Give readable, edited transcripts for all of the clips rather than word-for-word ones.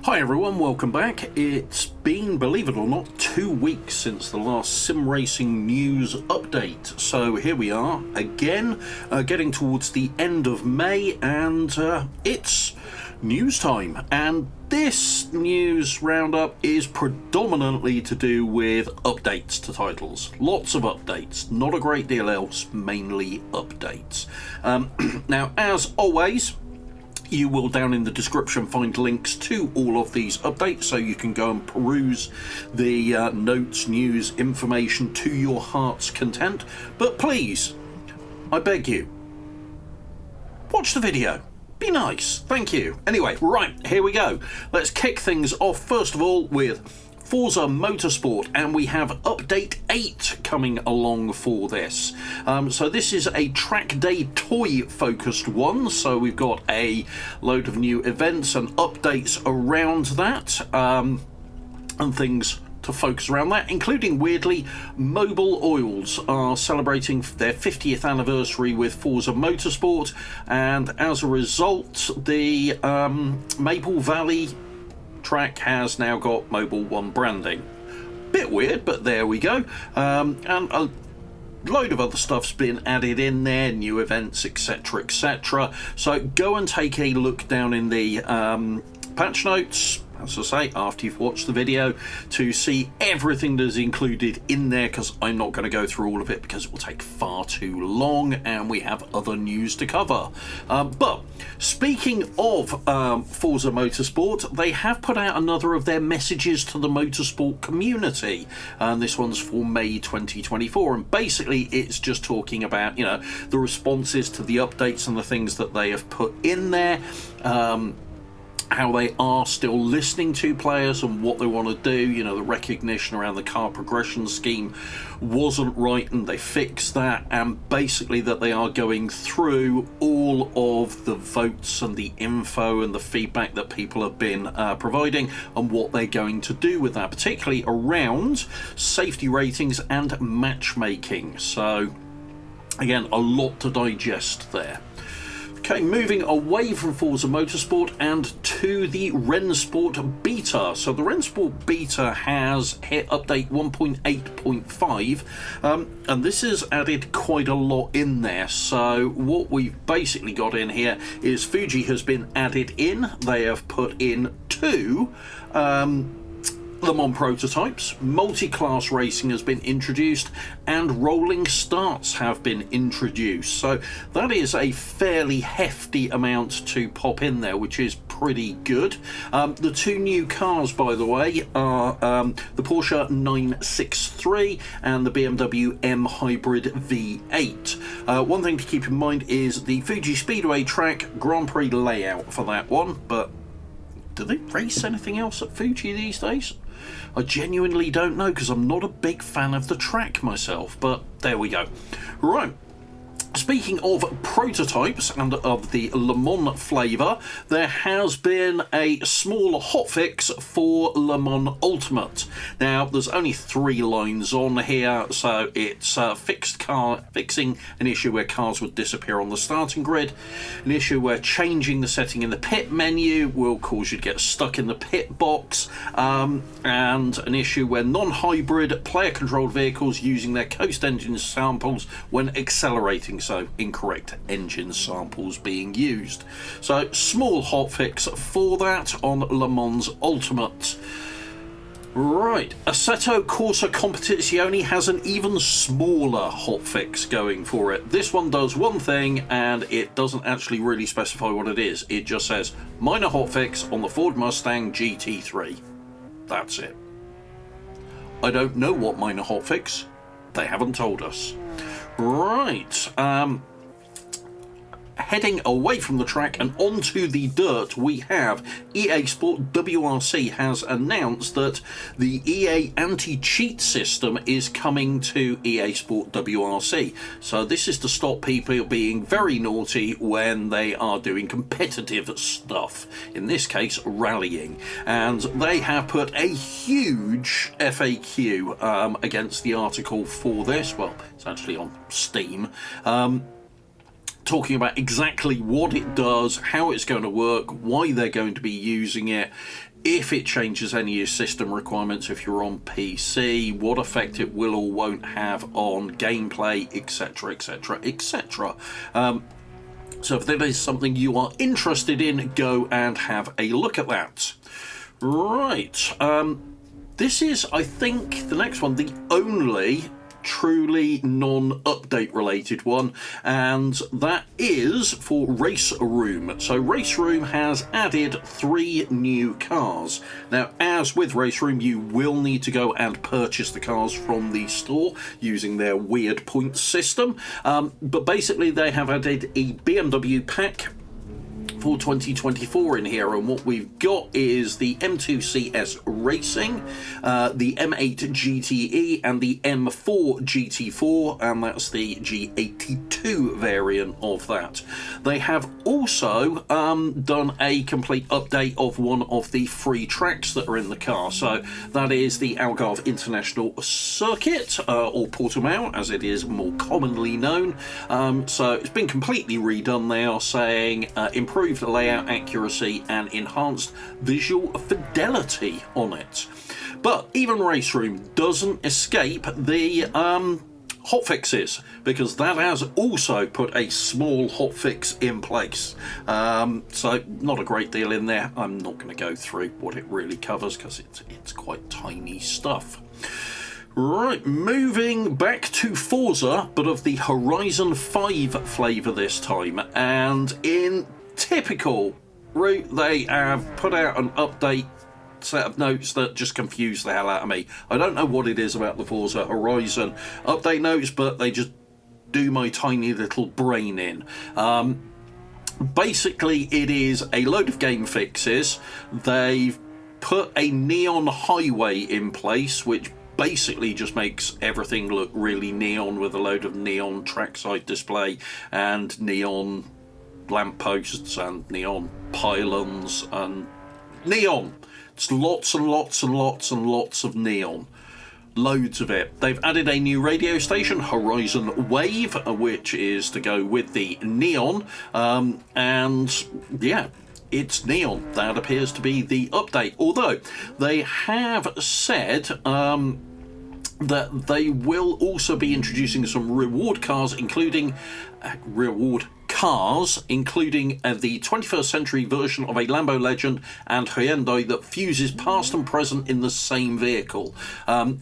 Hi everyone, welcome back. It's been, believe it or not, 2 weeks since the last sim racing news update. So here we are again, getting towards the end of May, and it's news time. And this news roundup is predominantly to do with updates to titles. Lots of updates, not a great deal else, mainly updates. Now, as always, you will down in the description find links to all of these updates so you can go and peruse the notes, news, information to your heart's content. But please, I beg you, watch the video. Be nice. Thank you. Anyway, right, here we go. Let's kick things off first of all with Forza Motorsport, and we have update 8 coming along for this. So this is a track day toy focused one, so we've got a load of new events and updates around that, and things to focus around that, including, weirdly, Mobil Oils are celebrating their 50th anniversary with Forza Motorsport, and as a result the Maple Valley track has now got Mobil 1 branding. Bit weird, but there we go. And a load of other stuff's been added in there, new events, etc, etc. So go and take a look down in the patch notes, as I say, after you've watched the video, to see everything that is included in there, because I'm not going to go through all of it because it will take far too long and we have other news to cover. But speaking of Forza Motorsport, they have put out another of their messages to the motorsport community, and this one's for May 2024, and basically it's just talking about, you know, the responses to the updates and the things that they have put in there, how they are still listening to players and what they want to do. You know, the recognition around the car progression scheme wasn't right and they fixed that, and basically that they are going through all of the votes and the info and the feedback that people have been providing and what they're going to do with that, particularly around safety ratings and matchmaking. So again, a lot to digest there. Okay, moving away from Forza Motorsport and to the Rennsport beta. So the Rennsport beta has hit update 1.8.5, and this has added quite a lot in there. So what we've basically got in here is Fuji has been added in. They have put in 2 Le Mans prototypes, multi-class racing has been introduced, and rolling starts have been introduced. So that is a fairly hefty amount to pop in there, which is pretty good. The 2 new cars, by the way, are the Porsche 963 and the BMW M Hybrid V8. One thing to keep in mind is the Fuji Speedway track Grand Prix layout for that one, but do they race anything else at Fuji these days? I genuinely don't know, because I'm not a big fan of the track myself, but there we go. Right. Speaking of prototypes and of the Le Mans flavour, there has been a small hotfix for Le Mans Ultimate. Now, there's only 3 lines on here, so it's fixing an issue where cars would disappear on the starting grid, an issue where changing the setting in the pit menu will cause you to get stuck in the pit box, and an issue where non-hybrid player-controlled vehicles using their coast engine samples when accelerating, so incorrect engine samples being used. So small hotfix for that on Le Mans Ultimate. Right, Assetto Corsa Competizione has an even smaller hotfix going for it. This one does one thing and it doesn't actually really specify what it is. It just says minor hotfix on the Ford Mustang GT3. That's it. I don't know what minor hotfix. They haven't told us. Right, heading away from the track and onto the dirt, we have EA Sport WRC has announced that the EA Anti Cheat system is coming to EA Sport WRC. So this is to stop people being very naughty when they are doing competitive stuff, in this case rallying, and they have put a huge FAQ against the article for this. Well, it's actually on Steam, talking about exactly what it does, how it's going to work, why they're going to be using it, if it changes any of your system requirements if you're on PC, what effect it will or won't have on gameplay, etc, etc, etc. So if that is something you are interested in, go and have a look at that. Right, this is, I think, the next one, the only truly non-update related one, and that is for RaceRoom. So RaceRoom has added 3 new cars. Now, as with RaceRoom, you will need to go and purchase the cars from the store using their weird points system, but basically they have added a BMW pack for 2024 in here, and what we've got is the M2 CS Racing, the M8 GTE and the M4 GT4, and that's the G82 variant of that. They have also done a complete update of one of the free tracks that are in the car, so that is the Algarve International Circuit, or Portimao as it is more commonly known. So it's been completely redone. They are saying improved layout accuracy and enhanced visual fidelity on it. But even RaceRoom doesn't escape the hotfixes, because that has also put a small hotfix in place. So not a great deal in there. I'm not going to go through what it really covers because it's quite tiny stuff. Right, moving back to Forza, but of the Horizon 5 flavour this time, and in typical route they have put out an update set of notes that just confuse the hell out of me. I don't know what it is about the Forza Horizon update notes, but they just do my tiny little brain in. Basically it is a load of game fixes. They've put a neon highway in place, which basically just makes everything look really neon, with a load of neon trackside display and neon lampposts and neon pylons and neon. It's lots and lots and lots and lots of neon. Loads of it. They've added a new radio station, Horizon Wave, which is to go with the neon, and yeah, it's neon. That appears to be the update, although they have said that they will also be introducing some reward cars, including the 21st century version of a Lambo Legend and Hyundai that fuses past and present in the same vehicle,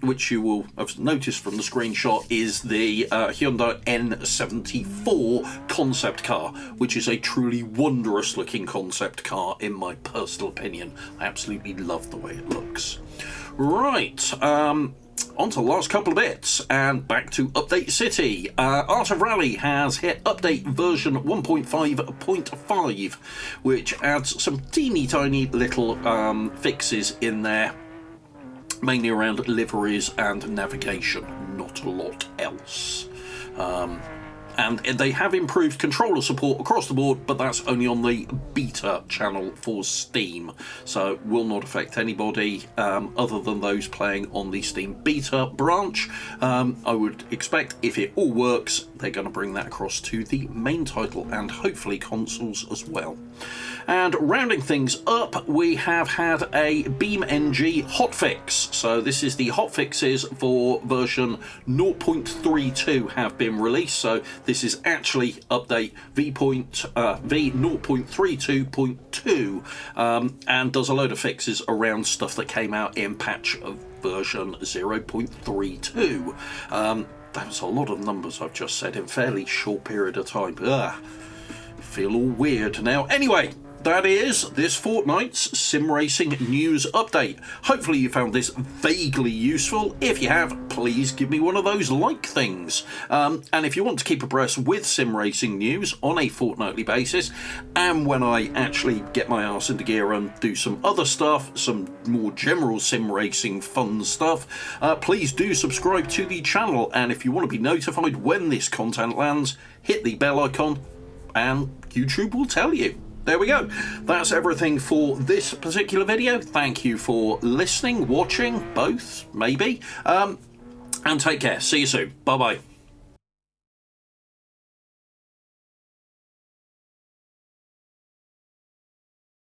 which you will have noticed from the screenshot is the Hyundai N74 concept car, which is a truly wondrous looking concept car in my personal opinion. I absolutely love the way it looks. Right, on to the last couple of bits, and back to Update City. Art of Rally has hit update version 1.5.5, which adds some teeny tiny little fixes in there, mainly around liveries and navigation, not a lot else. And they have improved controller support across the board, but that's only on the beta channel for Steam, so will not affect anybody other than those playing on the Steam beta branch. I would expect, if it all works, they're going to bring that across to the main title and hopefully consoles as well. And rounding things up, we have had a BeamNG Hotfix. So this is the hotfixes for version 0.32 have been released. So this is actually update v0.32.2, and does a load of fixes around stuff that came out in patch of version 0.32. That was a lot of numbers I've just said in a fairly short period of time. Feel all weird now. Anyway, that is this fortnight's sim racing news update. Hopefully you found this vaguely useful. If you have, please give me one of those like things. And if you want to keep abreast with sim racing news on a fortnightly basis, and when I actually get my arse into gear and do some other stuff, some more general sim racing fun stuff, please do subscribe to the channel. And if you want to be notified when this content lands, hit the bell icon and YouTube will tell you. There we go. That's everything for this particular video. Thank you for listening, watching, both, maybe. And take care. See you soon. Bye-bye.